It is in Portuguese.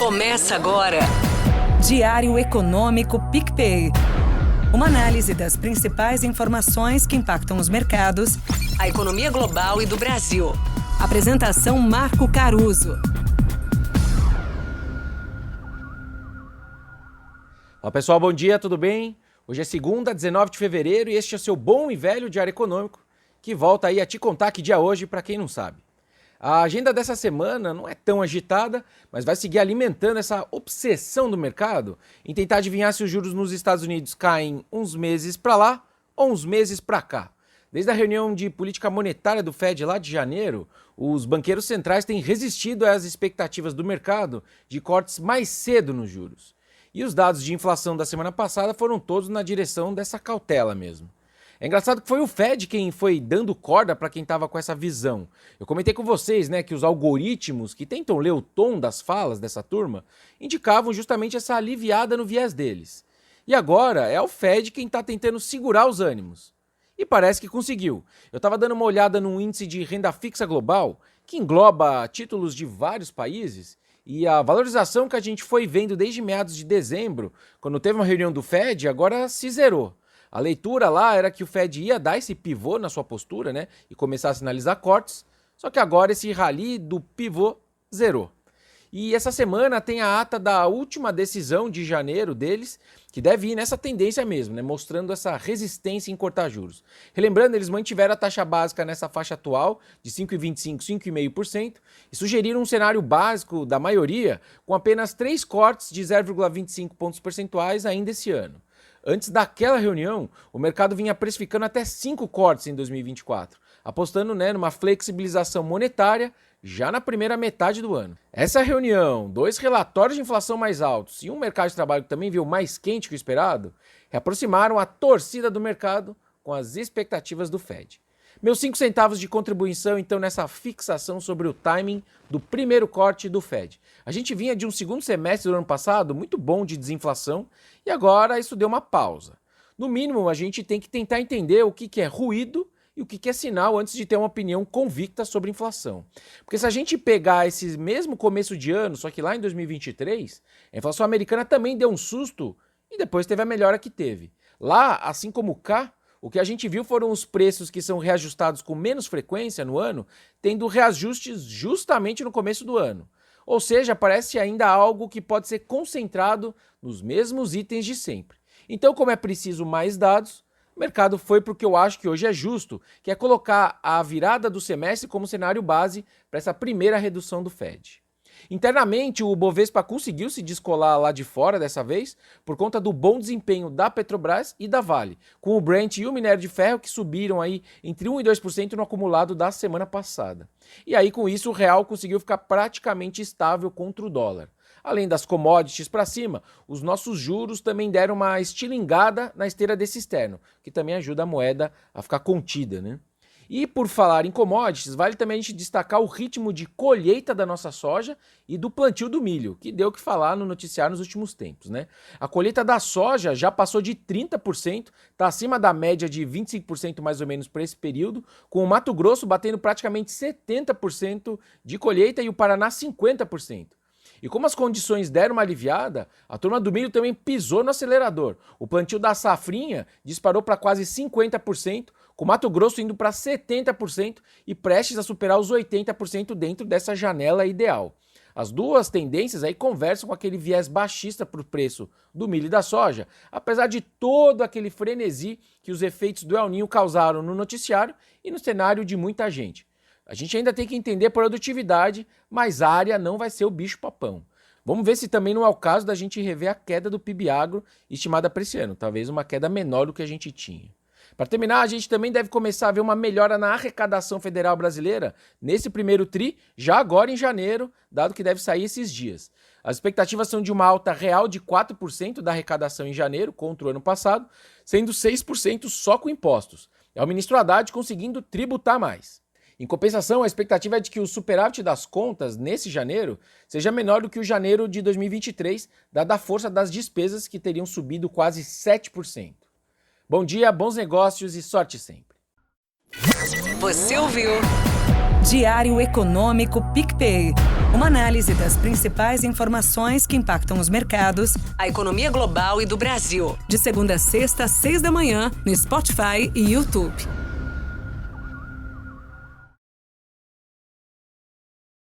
Começa agora. Diário Econômico PicPay. Uma análise das principais informações que impactam os mercados, A economia global e do Brasil. Apresentação Marco Caruso. Olá pessoal, bom dia, tudo bem? Hoje é segunda, 19 de fevereiro e este é o seu bom e velho Diário Econômico, que volta aí a te contar que dia é hoje, para quem não sabe. A agenda dessa semana não é tão agitada, mas vai seguir alimentando essa obsessão do mercado em tentar adivinhar se os juros nos Estados Unidos caem uns meses para lá ou uns meses para cá. Desde a reunião de política monetária do Fed lá de janeiro, os banqueiros centrais têm resistido às expectativas do mercado de cortes mais cedo nos juros. E os dados de inflação da semana passada foram todos na direção dessa cautela mesmo. É engraçado que foi o Fed quem foi dando corda para quem estava com essa visão. Eu comentei com vocês, que os algoritmos que tentam ler o tom das falas dessa turma indicavam justamente essa aliviada no viés deles. E agora é o Fed quem está tentando segurar os ânimos. E parece que conseguiu. Eu estava dando uma olhada num índice de renda fixa global, que engloba títulos de vários países, e a valorização que a gente foi vendo desde meados de dezembro, quando teve uma reunião do Fed, agora se zerou. A leitura lá era que o Fed ia dar esse pivô na sua postura, e começar a sinalizar cortes, só que agora esse rally do pivô zerou. E essa semana tem a ata da última decisão de janeiro deles, que deve ir nessa tendência mesmo, mostrando essa resistência em cortar juros. Relembrando, eles mantiveram a taxa básica nessa faixa atual de 5,25%, 5,5% e sugeriram um cenário básico da maioria com apenas 3 cortes de 0,25 pontos percentuais ainda esse ano. Antes daquela reunião, o mercado vinha precificando até 5 cortes em 2024, apostando numa flexibilização monetária já na primeira metade do ano. Essa reunião, 2 relatórios de inflação mais altos e um mercado de trabalho que também veio mais quente que o esperado, reaproximaram a torcida do mercado com as expectativas do Fed. Meus 5 centavos de contribuição, então, nessa fixação sobre o timing do primeiro corte do Fed. A gente vinha de um segundo semestre do ano passado muito bom de desinflação e agora isso deu uma pausa. No mínimo, a gente tem que tentar entender o que é ruído e o que é sinal antes de ter uma opinião convicta sobre inflação. Porque se a gente pegar esse mesmo começo de ano, só que lá em 2023, a inflação americana também deu um susto e depois teve a melhora que teve. Lá, assim como cá, o que a gente viu foram os preços que são reajustados com menos frequência no ano, tendo reajustes justamente no começo do ano. Ou seja, parece ainda algo que pode ser concentrado nos mesmos itens de sempre. Então, como é preciso mais dados, o mercado foi para o que eu acho que hoje é justo, que é colocar a virada do semestre como cenário base para essa primeira redução do Fed. Internamente, o Bovespa conseguiu se descolar lá de fora dessa vez por conta do bom desempenho da Petrobras e da Vale, com o Brent e o minério de ferro que subiram aí entre 1% e 2% no acumulado da semana passada. E aí, com isso, o real conseguiu ficar praticamente estável contra o dólar. Além das commodities para cima, os nossos juros também deram uma estilingada na esteira desse externo, que também ajuda a moeda a ficar contida, E por falar em commodities, vale também a gente destacar o ritmo de colheita da nossa soja e do plantio do milho, que deu o que falar no noticiário nos últimos tempos, A colheita da soja já passou de 30%, está acima da média de 25% mais ou menos para esse período, com o Mato Grosso batendo praticamente 70% de colheita e o Paraná 50%. E como as condições deram uma aliviada, a turma do milho também pisou no acelerador. O plantio da safrinha disparou para quase 50%, com o Mato Grosso indo para 70% e prestes a superar os 80% dentro dessa janela ideal. As duas tendências aí conversam com aquele viés baixista para o preço do milho e da soja, apesar de todo aquele frenesi que os efeitos do El Niño causaram no noticiário e no cenário de muita gente. A gente ainda tem que entender a produtividade, mas a área não vai ser o bicho-papão. Vamos ver se também não é o caso da gente rever a queda do PIB agro estimada para esse ano, talvez uma queda menor do que a gente tinha. Para terminar, a gente também deve começar a ver uma melhora na arrecadação federal brasileira nesse primeiro tri, já agora em janeiro, dado que deve sair esses dias. As expectativas são de uma alta real de 4% da arrecadação em janeiro contra o ano passado, sendo 6% só com impostos. É o ministro Haddad conseguindo tributar mais. Em compensação, a expectativa é de que o superávit das contas nesse janeiro seja menor do que o janeiro de 2023, dada a força das despesas que teriam subido quase 7%. Bom dia, bons negócios e sorte sempre. Você ouviu Diário Econômico PicPay. Uma análise das principais informações que impactam os mercados, a economia global e do Brasil. de segunda a sexta, às 6 da manhã, no Spotify e YouTube.